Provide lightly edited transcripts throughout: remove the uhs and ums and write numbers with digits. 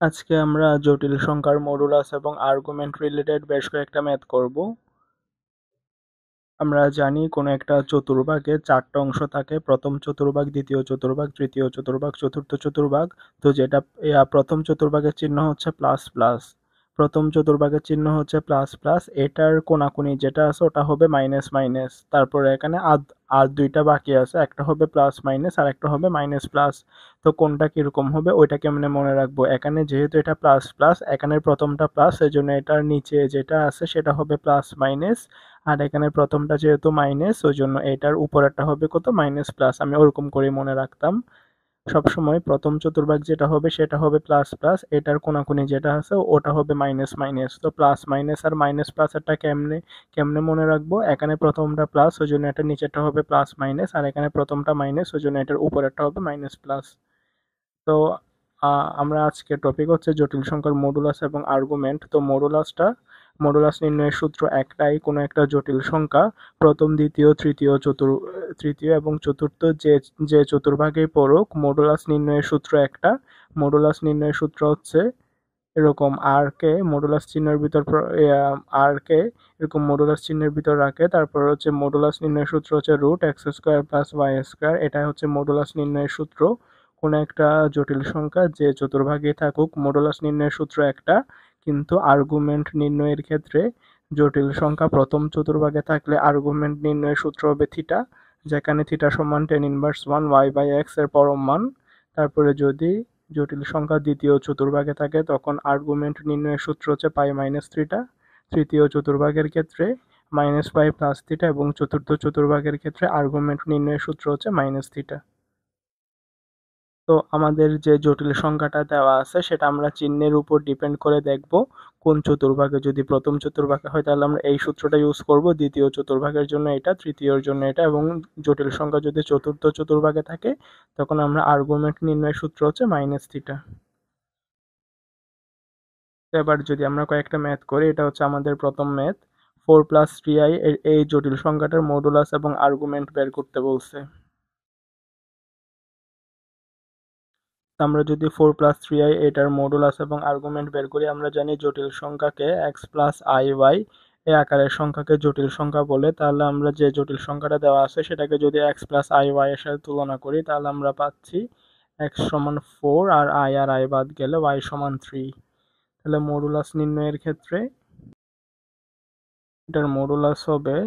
আজকে আমরা জটিল সংখ্যার মডুলাস এবং আর্গুমেন্ট রিলেটেড বেশ কয়েকটা ম্যাথ করব। আমরা জানি কোনো একটা চতুর্ভাগে 4টা অংশ থাকে, প্রথম চতুর্ভাগ, দ্বিতীয় চতুর্ভাগ, তৃতীয় চতুর্ভাগ, চতুর্থ চতুর্ভাগ। তো যেটা প্রথম চতুর্ভাগের চিহ্ন হচ্ছে প্লাস প্লাস, প্রথম চতুর্ভাগের চিহ্ন হচ্ছে প্লাস প্লাস, এটার কোনাকুনি যেটা আছে ওটা হবে মাইনাস মাইনাস। তারপরে এখানে আর দুইটা বাকি আছে, একটা হবে প্লাস মাইনাস আর একটা হবে মাইনাস প্লাস। তো কোনটা কিরকম হবে ওইটা কেমনে মনে রাখবো? এখানে যেহেতু এটা প্লাস প্লাস, এখানে প্রথমটা প্লাস, এই জন্য এটার নিচে যেটা আছে সেটা হবে প্লাস মাইনাস। আর এখানে প্রথমটা যেহেতু মাইনাস, ওই জন্য এটার উপরেরটা হবে কত? Minus plus. আমি ওরকম করে মনে রাখতাম সবসময়। প্রথম চতুর্ভাগ যেটা হবে সেটা হবে প্লাস প্লাস, এটার কোনাকুনি যেটা আছে ওটা হবে মাইনাস মাইনাস। তো প্লাস মাইনাস আর মাইনাস প্লাসেরটা কেমনে কেমনে মনে রাখবো? এখানে প্রথমটা প্লাস, ওই জন্য এটা নিচেরটা হবে প্লাস মাইনাস, আর এখানে প্রথমটা মাইনাস, ওই জন্য এটার উপরেরটা হবে মাইনাস প্লাস। তো আমরা আজকে টপিক হচ্ছে জটিল সংখ্যার মডুলাস এবং আর্গুমেন্ট। তো মডুলাস নির্ণয়ের সূত্র একটাই, কোনো একটা জটিল সংখ্যা প্রথম, দ্বিতীয়, তৃতীয় এবং চতুর্থ যে যে চতুর্ভাগেই পড়ুক, মডুলাস নির্ণয়ের সূত্র একটা। মডুলাস নির্ণয়ের সূত্র হচ্ছে এরকম, আর কে মডুলাস চিহ্নের ভিতর আর কে এরকম মডুলাস চিহ্নের ভিতর রাখে। তারপর হচ্ছে মডুলাস নির্ণয়ের সূত্র হচ্ছে root x square plus y square. এটা হচ্ছে মডুলাস নির্ণয়ের সূত্র। কোনো একটা জটিল সংখ্যা যে চতুর্ভাগেই থাকুক, মডুলাস নির্ণয়ের সূত্র একটা। কিন্তু আর্গুমেন্ট নির্ণয়ের ক্ষেত্রে জটিল সংখ্যা প্রথম চতুর্ভাগে থাকলে আর্গুমেন্ট নির্ণয়ের সূত্র হবে থিটা, যেখানে থিটা সমান tan inverse one y by x এর পরম মান। তারপরে যদি জটিল সংখ্যা দ্বিতীয় চতুর্ভাগে থাকে তখন আর্গুমেন্ট নির্ণয়ের সূত্র হচ্ছে পাই মাইনাস থিটা। তৃতীয় চতুর্ভাগের ক্ষেত্রে মাইনাস পাই প্লাস থিটা, এবং চতুর্থ চতুর্ভাগের ক্ষেত্রে আর্গুমেন্ট নির্ণয়ের সূত্র হচ্ছে মাইনাস থিটা। তো আমাদের যে জটিল সংখ্যাটা দেওয়া আছে সেটা আমরা চিহ্নের উপর ডিপেন্ড করে দেখব কোন চতুর্ভাগে। যদি প্রথম চতুর্ভাগে হয় তাহলে আমরা এই সূত্রটা ইউজ করব, দ্বিতীয় চতুর্ভাগের জন্য এটা, তৃতীয়র জন্য এটা, এবং জটিল সংখ্যা যদি চতুর্থ চতুর্ভাগে থাকে তখন আমরা আর্গুমেন্ট নির্ণয়ের সূত্র হচ্ছে মাইনাস থিটা। এবার যদি আমরা কয়েকটা ম্যাথ করি, এটা হচ্ছে আমাদের প্রথম ম্যাথ। 4+3i এই জটিল সংখ্যাটার মডুলাস এবং আর্গুমেন্ট বের করতে বলছে। আমরা যদি 4+3i এটার মডুলাস এবং আর্গুমেন্ট বের করি, আমরা জানি জটিল সংখ্যাকে এক্স প্লাস আই ওয়াই এই আকারের সংখ্যাকে জটিল সংখ্যা বলে। তাহলে আমরা যে জটিল সংখ্যাটা দেওয়া আছে সেটাকে যদি এক্স প্লাস আই ওয়াই এর সাথে তুলনা করি তাহলে আমরা পাচ্ছি এক্স সমান 4 আর আই বাদ গেলে ওয়াই সমান 3। তাহলে মডুলাস নির্ণয়ের ক্ষেত্রে এটার মডুলাস হবে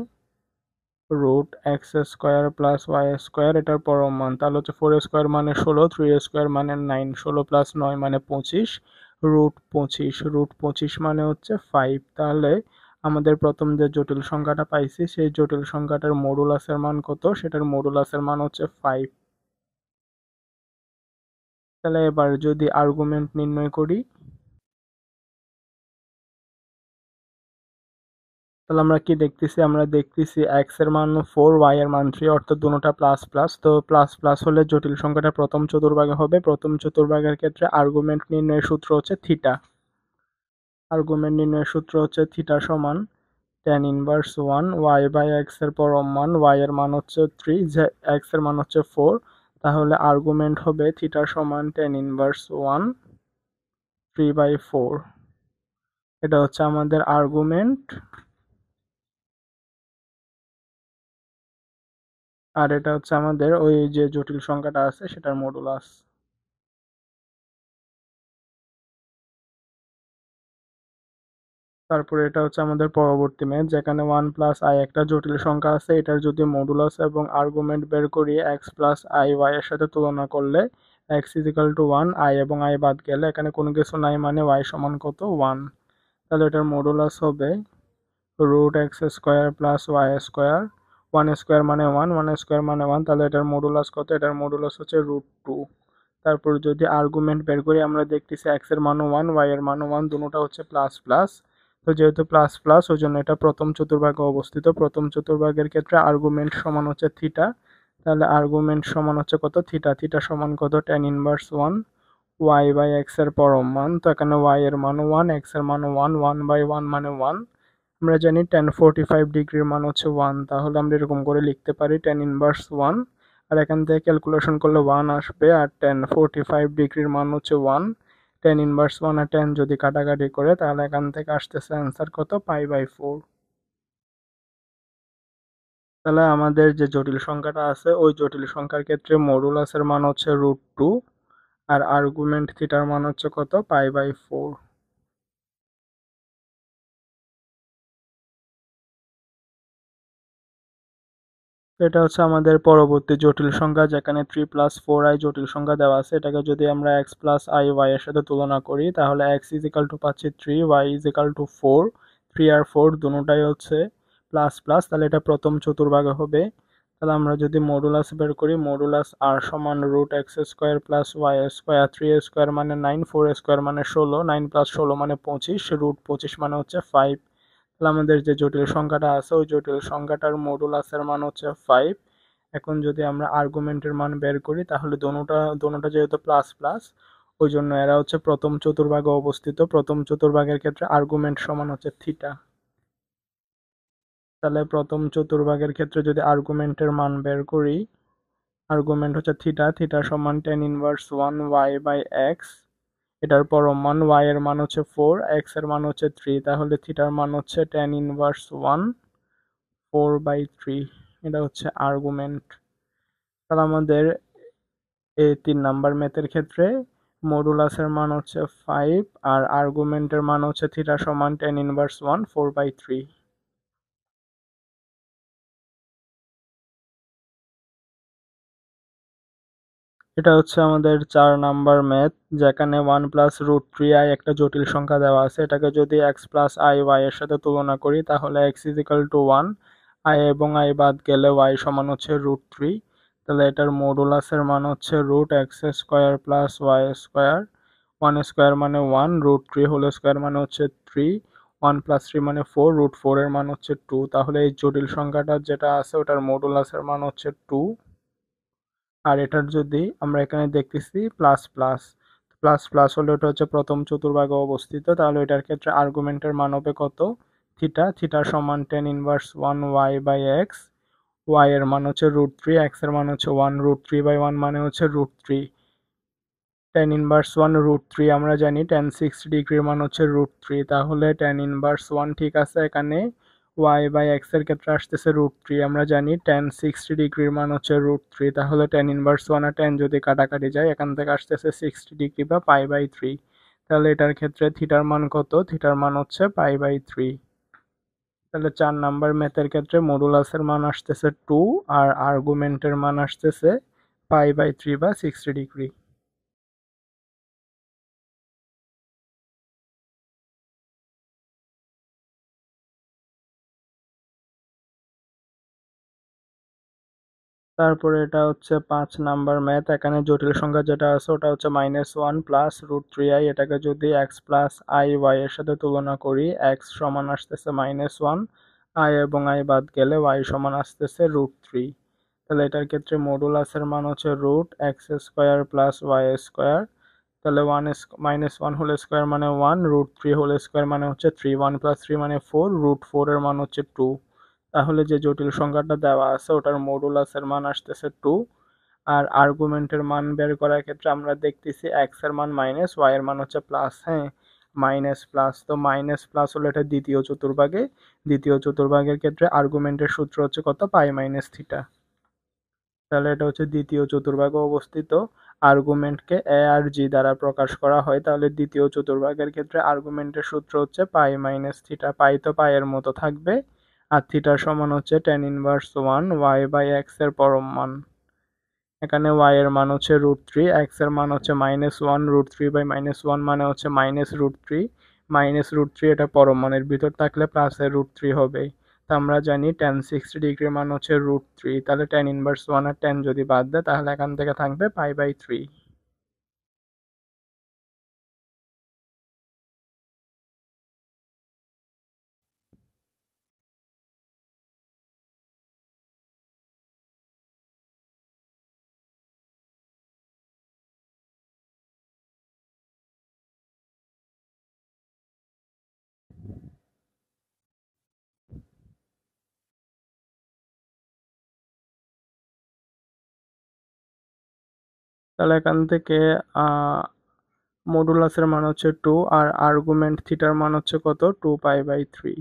root x square plus y square, এটার পরম মান। তাহলে হচ্ছে 4 স্কোয়ার মানে 16, 3 স্কোয়ার মানে 9, 16 প্লাস 9 মানে 25, রুট 25 মানে হচ্ছে 5। তাহলে আমাদের প্রথম যে জটিল সংখ্যাটা পাইছি সেই জটিল সংখ্যাটার মডুলাসের মান কত? সেটার মডুলাসের মান হচ্ছে 5। তাহলে এবার যদি আর্গুমেন্ট নির্ণয় করি, তাহলে আমরা কি দেখতেছি? আমরা দেখতেছি এক্স এর মান 4, ওয়াই এর মান 3, অর্থাৎ দুটোটা প্লাস প্লাস। তো প্লাস প্লাস হলে জটিল সংখ্যাটা প্রথম চতুর্ভাগে হবে। প্রথম চতুর্ভাগের ক্ষেত্রে আর্গুমেন্ট নির্ণয়ের সূত্র হচ্ছে থিটা। আর্গুমেন্ট নির্ণয়ের সূত্র হচ্ছে থিটা সমান tan inverse 1 y by x এর পরম মান। ওয়াই এর মান হচ্ছে 3, যে এক্স এর মান হচ্ছে 4। তাহলে আর্গুমেন্ট হবে থিটা সমান tan ইনভার্স 1 3/4। এটা হচ্ছে আমাদের আর্গুমেন্ট, আর এটা হচ্ছে আমাদের ওই যে জটিল সংখ্যাটা আছে সেটার মডুলাস। তারপরে এটা হচ্ছে আমাদের পরবর্তী ম্যাথ, যেখানে 1+i একটা জটিল সংখ্যা আছে, এটার যদি মডুলাস এবং আর্গুমেন্ট বের করি এক্স প্লাস আই ওয়াই এর সাথে তুলনা করলে এক্স ইজিক্যাল টু 1, আই এবং আই বাদ গেলে এখানে কোনো কিছু নাই মানে ওয়াই সমান কত? 1। তাহলে এটার মডুলাস হবে root x square plus y square. 1 square মানে 1, 1 স্কোয়ার মানে 1, তাহলে এটার মডুলাস কত? এটার মডুলাস হচ্ছে √2। তারপর যদি আর্গুমেন্ট বের করি আমরা দেখতেছি এক্স এর মানও 1, ওয়াই এর মানও 1, দুটোটা হচ্ছে প্লাস প্লাস। তো যেহেতু প্লাস প্লাস ওই জন্য এটা প্রথম চতুর্ভাগে অবস্থিত। প্রথম চতুর্ভাগের ক্ষেত্রে আর্গুমেন্ট সমান হচ্ছে থিটা। তাহলে আর্গুমেন্ট সমান হচ্ছে কত? থিটা। থিটা সমান কত? tan inverse 1 y by x এর পরম মান। তো এখানে ওয়াই এর মানও 1, এক্স এর মানও 1, 1/1 মানে 1। আমরা জানি tan 45 ডিগ্রির মান হচ্ছে 1, তাহলে আমরা এরকম করে লিখতে পারি tan ইনভার্স 1, আর এখান থেকে ক্যালকুলেশন করলে 1 আসবে, আর tan 45 ডিগ্রির মান হচ্ছে 1। tan ইনভার্স 1 আর tan যদি কাটাকাটি করে তাহলে এখান থেকে আসতেছে অ্যান্সার কত, π/4। তাহলে আমাদের যে জটিল সংখ্যাটা আছে ওই জটিল সংখ্যার ক্ষেত্রে মডুলাসের মান হচ্ছে √2 আর আর্গুমেন্ট থিটার মান হচ্ছে কত, π/4। এটা হচ্ছে আমাদের পরবর্তী জটিল সংখ্যা, যেখানে 3+4i জটিল সংখ্যা দেওয়া আছে। এটাকে যদি আমরা x প্লাস i y এর সাথে তুলনা করি তাহলে x ইজ ইকাল টু পাচ্ছি 3, y ইজ ইকাল টু 4। 3 আর 4 দুটোটাই হচ্ছে প্লাস প্লাস, তাহলে এটা প্রথম চতুর্ভাগে হবে। তাহলে আমরা যদি মডুলাস বের করি, মডুলাস r সমান √x² প্লাস y² 3 স্কোয়ার মানে 9, 4 স্কোয়ার মানে 16, 9 প্লাস 16 মানে 25, √25 মানে হচ্ছে 5। তাহলে আমাদের যে জটিল সংখ্যাটা আছে ওই জটিল সংখ্যাটার মডুলাসের মান হচ্ছে 5। এখন যদি আমরা আর্গুমেন্টের মান বের করি তাহলে দোনোটা যেহেতু প্লাস প্লাস ওই জন্য এরা হচ্ছে প্রথম চতুর্ভাগে অবস্থিত। প্রথম চতুর্ভাগের ক্ষেত্রে আর্গুমেন্ট সমান হচ্ছে থিটা। তাহলে প্রথম চতুর্ভাগের ক্ষেত্রে যদি আর্গুমেন্টের মান বের করি, আর্গুমেন্ট হচ্ছে থিটা, থিটা সমান tan inverse 1 y by x. এটার পরম মান y এর মান হচ্ছে 4, x এর মান হচ্ছে 3, তাহলে থিটার মান হচ্ছে tan ইনভার্স 1 4/3। এটা হচ্ছে আর্গুমেন্ট। তাহলে আমাদের এই 3 নাম্বার ম্যাথের ক্ষেত্রে মডুলাসের মান হচ্ছে 5 আর আর্গুমেন্টের মান হচ্ছে থিটা সমান tan ইনভার্স 1 4/3। এটা হচ্ছে আমাদের 4 নাম্বার ম্যাথ, যেখানে 1+√3i একটা জটিল সংখ্যা দেওয়া আছে। এটাকে যদি x প্লাস i y এর সাথে তুলনা করি তাহলে x is equal to 1, i এবং i বাদ গেলে y সমান হচ্ছে √3। তাহলে এটার মডুলাসের মান হচ্ছে √x² প্লাস y²। 1 স্কোয়ার মানে 1, √3 হোল স্কোয়ার মানে হচ্ছে 3, 1 প্লাস 3 মানে 4, √4 এর মান হচ্ছে 2। তাহলে এই জটিল সংখ্যাটা যেটা আছে ওটার মডুলাসের মান হচ্ছে 2। আর এটার যদি আমরা এখানে দেখতেছি প্লাস প্লাস, প্লাস প্লাস হলে ওটা হচ্ছে প্রথম চতুর্ভাগে অবস্থিত। তাহলে এটার ক্ষেত্রে আর্গুমেন্টের মান হবে কত, থিটা, থিটা সমান tan inverse 1 y by x. y এর মান হচ্ছে √3, x এর মান হচ্ছে 1, √3/1 মানে হচ্ছে √3। tan ইনভার্স 1 √3 আমরা জানি tan 60 ডিগ্রির মান হচ্ছে √3, তাহলে tan ইনভার্স 1 ঠিক আছে। এখানে y বাই x এর ক্ষেত্রে আসতেছে √3, আমরা জানি tan 60 ডিগ্রির মান হচ্ছে √3, তাহলে tan ইনভার্স 1 আর tan যদি কাটাকাটি যায় এখান থেকে আসতেছে 60 ডিগ্রি বা π/3। তাহলে এটার ক্ষেত্রে থিটার মান কত, থিটার মান হচ্ছে π/3। তাহলে 4 নাম্বার ম্যাথের ক্ষেত্রে মডুলাসের মান আসতেছে 2 আর আর্গুমেন্টের মান আসতেছে π/3 বা 60 ডিগ্রি। তারপরে এটা হচ্ছে 5 নাম্বার ম্যাথ। এখানে জটিল সংখ্যা যেটা আছে ওটা হচ্ছে -1 প্লাস √3i। এটাকে যদি x প্লাস i y এর সাথে তুলনা করি, x সমান আসতেছে -1, i এবং i বাদ গেলে y সমান আসতেছে √3। তাহলে এটার ক্ষেত্রে মডুলাসের মান হচ্ছে √x² প্লাস y²। তাহলে -1 হোল স্কোয়ার মানে 1, √3 হোল স্কোয়ার মানে হচ্ছে 3, 1 প্লাস 3 মানে 4, √4 এর মান হচ্ছে 2। তাহলে যে জটিল সংখ্যাটা দেওয়া আছে ওটার মডুলাসের মান আসতেছে 2। আর আর্গুমেন্টের মান বের করার ক্ষেত্রে আমরা দেখতেছি x এর মান মাইনাস, y এর মান হচ্ছে প্লাস। হ্যাঁ, মাইনাস প্লাস, তো মাইনাস প্লাস হলো এটা দ্বিতীয় চতুর্ভাগে। দ্বিতীয় চতুর্ভাগের ক্ষেত্রে আর্গুমেন্টের সূত্র হচ্ছে কত, π-θ। তাহলে এটা হচ্ছে দ্বিতীয় চতুর্ভাগে অবস্থিত। আর্গুমেন্টকে এ আর জি দ্বারা প্রকাশ করা হয়। তাহলে দ্বিতীয় চতুর্ভাগের ক্ষেত্রে আর্গুমেন্টের সূত্র হচ্ছে π-θ। পাই তো পায়ের মতো থাকবে আর থিটার সমান হচ্ছে tan inverse 1 y by x এর পরম মান। এখানে y এর মান হচ্ছে √3, x এর মান হচ্ছে -1, √3/-1 মানে হচ্ছে -√3, -√3 এটা পরম মানের ভিতর থাকলে প্লাসের √3 হবে। তো আমরা জানি tan 60 ডিগ্রির মান হচ্ছে √3, তাহলে tan ইনভার্স 1 আর tan যদি বাদ দেয় তাহলে এখান থেকে থাকবে π/3। তাহলে এখান থেকে মডুলাসের মান হচ্ছে 2 আর আর্গুমেন্ট থিটার মান হচ্ছে কত 2π/3।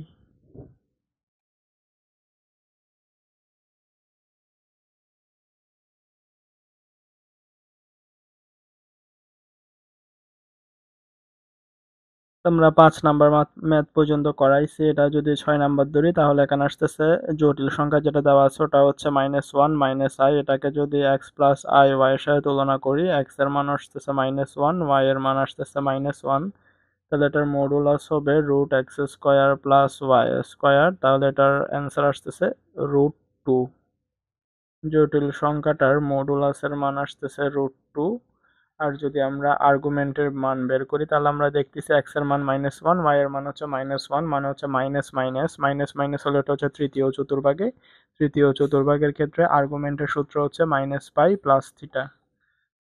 আমরা 5 নাম্বার ম্যাথ পর্যন্ত করাইছি, এটা যদি 6 নাম্বার ধরি তাহলে এখানে আসতেছে জটিল সংখ্যা যেটা দেওয়া আছে ওটা হচ্ছে -1 - i, এটাকে যদি x প্লাস i y এর সাথে তুলনা করি, x এর মান আসতেছে -1, y এর মান আসতেছে -1, তাহলে এটার মডুলাস হবে √x² প্লাস y², তাহলে এটার অ্যান্সার আসতেছে √2। জটিল সংখ্যাটার মডুলাসের মান আসতেছে √2। আর যদি আমরা আর্গুমেন্টের মান বের করি তাহলে আমরা দেখতেছি x এর মান -1, y এর মান হচ্ছে -1, মানে হচ্ছে মাইনাস মাইনাস মাইনাস মাইনাস হলে এটা হচ্ছে তৃতীয় চতুর্ভাগে। তৃতীয় চতুর্ভাগের ক্ষেত্রে আর্গুমেন্টের সূত্র হচ্ছে -π প্লাস থিটা।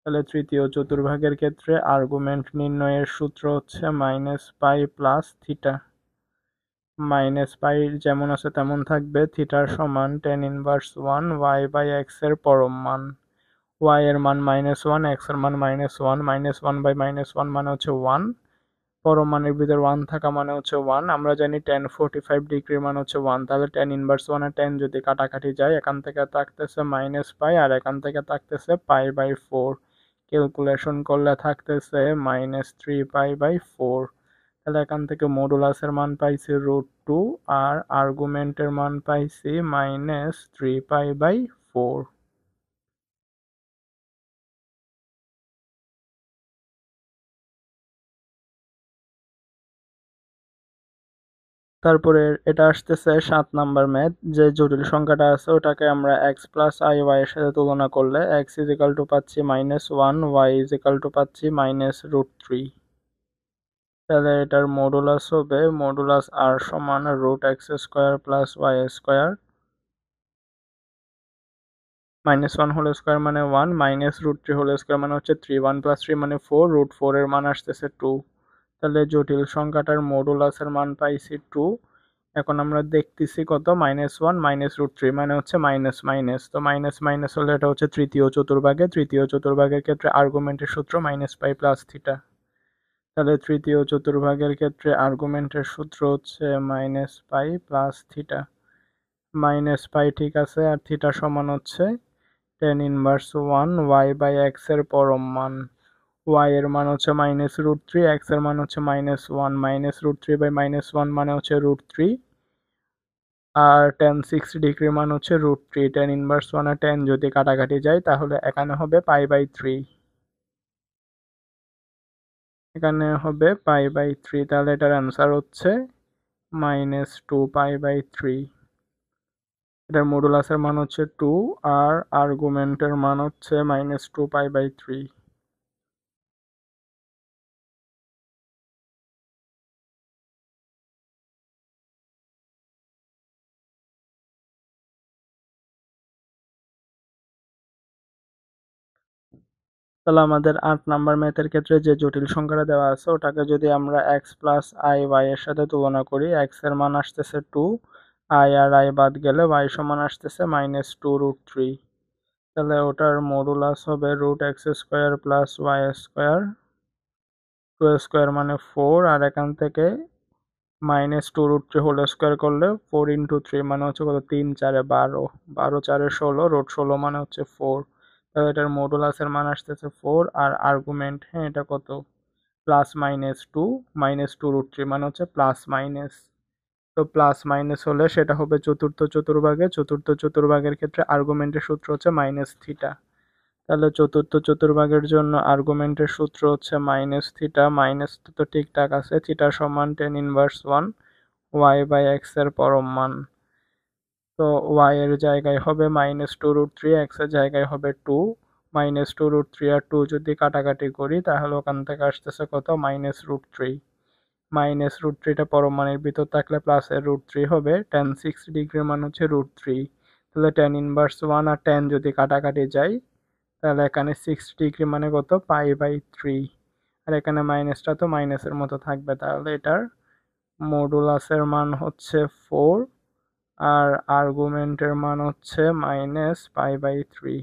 তাহলে তৃতীয় চতুর্ভাগের ক্ষেত্রে আর্গুমেন্ট নির্ণয়ের সূত্র হচ্ছে -π প্লাস থিটা। -π যেমন আছে তেমন থাকবে, থিটার সমান tan−1 y/x এর পরম মান। y এর মান -1, x এর মান -1, -1/-1 মানে হচ্ছে 1, পরম মানের ভিতর 1 থাকা মানে হচ্ছে 1। আমরা জানি tan 45 ডিগ্রির মান হচ্ছে 1, তাহলে tan−1 আর tan যদি কাটাকাটি যায়, এখান থেকে থাকতেছে -π আর এখান থেকে থাকতেছে π/4, ক্যালকুলেশন করলে থাকতেছে -3π/4। তাহলে এখান থেকে মডুলাসের মান পাইছি √2 আর আর্গুমেন্টের মান পাইছি -3π/4। তারপরে এটা আসতেছে 7 নাম্বার ম্যাথ, যে জটিল সংখ্যাটা আছে ওটাকে আমরা x প্লাস i y এর সাথে তুলনা করলে x পাচ্ছি -1, y পাচ্ছি -√3। তাহলে এটার মডুলাস হবে মডুলাস r সমান √x² plus y²। -1 whole square মানে 1, -√3 হোল স্কোয়ার মানে হচ্ছে 3, 1 + 3 মানে 4, √4 এর মান আসতেছে 2। তাহলে জটিল সংখ্যাটার মডুলাসের মান পাইছি 2। এখন আমরা দেখতেছি কত -1 -√3 মানে হচ্ছে মাইনাস মাইনাস, তো মাইনাস মাইনাস হলে এটা হচ্ছে তৃতীয় চতুর্ভাগে। তৃতীয় চতুর্ভাগের ক্ষেত্রে আর্গুমেন্টের সূত্র -π প্লাস থিটা। তাহলে তৃতীয় চতুর্ভাগের ক্ষেত্রে আর্গুমেন্টের সূত্র হচ্ছে -π প্লাস থিটা। -π ঠিক আছে, আর থিটা সমান হচ্ছে tan−1 y/x এর পরম মান। y এর মান হচ্ছে -√3, x এর মান হচ্ছে -1, -√3/-1 মানে হচ্ছে √3, আর tan 60 ডিগ্রি মান হচ্ছে √3। tan−1 আর tan যদি কাটাকাটি যায় তাহলে এখানে হবে π/3, এখানে হবে π/3, তাহলে এটার অ্যান্সার হচ্ছে -2π/3। এটার মডুলাসের মান হচ্ছে 2 আর আর্গুমেন্টের মান হচ্ছে -2π/3। তাহলে আমাদের 8 নাম্বার ম্যাথের ক্ষেত্রে যে জটিল সংখ্যাটা দেওয়া আছে ওটাকে যদি আমরা x প্লাস i y এর সাথে তুলনা করি, x এর মান আসতেছে 2, i আর i বাদ গেলে y সমান আসতেছে -2√3। তাহলে ওটার মডুলাস হবে √x² প্লাস y², 2² মানে 4, আর এখান থেকে -2√3 হোল স্কোয়ার করলে 4 × 3 মানে হচ্ছে কত 3 × 4 = 12, 12 × 4 = 16, √16 মানে হচ্ছে 4। তাহলে এটার মডুলাসের মান আসতেছে 4 আর আর্গুমেন্ট, হ্যাঁ এটা কত +-2, -2√3 মানে হচ্ছে প্লাস মাইনাস। তো প্লাস মাইনাস হলে সেটা হবে চতুর্থ চতুর্ভাগে। চতুর্থ চতুর্ভাগের ক্ষেত্রে আর্গুমেন্টের সূত্র হচ্ছে -θ। তাহলে চতুর্থ চতুর্ভাগের জন্য আর্গুমেন্টের সূত্র হচ্ছে -θ, মাইনাস তো ঠিকঠাক আছে, থিটা সমান tan−1 y/x এর পরম মান। তো y এর জায়গায় হবে -2√3, x এর জায়গায় হবে 2, -2√3 আর 2 যদি কাটাকাটি করি তাহলে ওখান থেকে আসতেছে কত -√3। -√3টা পরম মানের ভিতর থাকলে প্লাসের √3 হবে, tan 60 ডিগ্রির মান হচ্ছে √3। তাহলে tan−1 আর tan যদি কাটাকাটি যায় তাহলে এখানে 60 ডিগ্রি মানে কত π/3, আর এখানে মাইনাসটা তো মাইনাসের মতো থাকবে। তাহলে এটার মডুলাসের মান হচ্ছে 4 আর আর্গুমেন্টের মান হচ্ছে -π/3।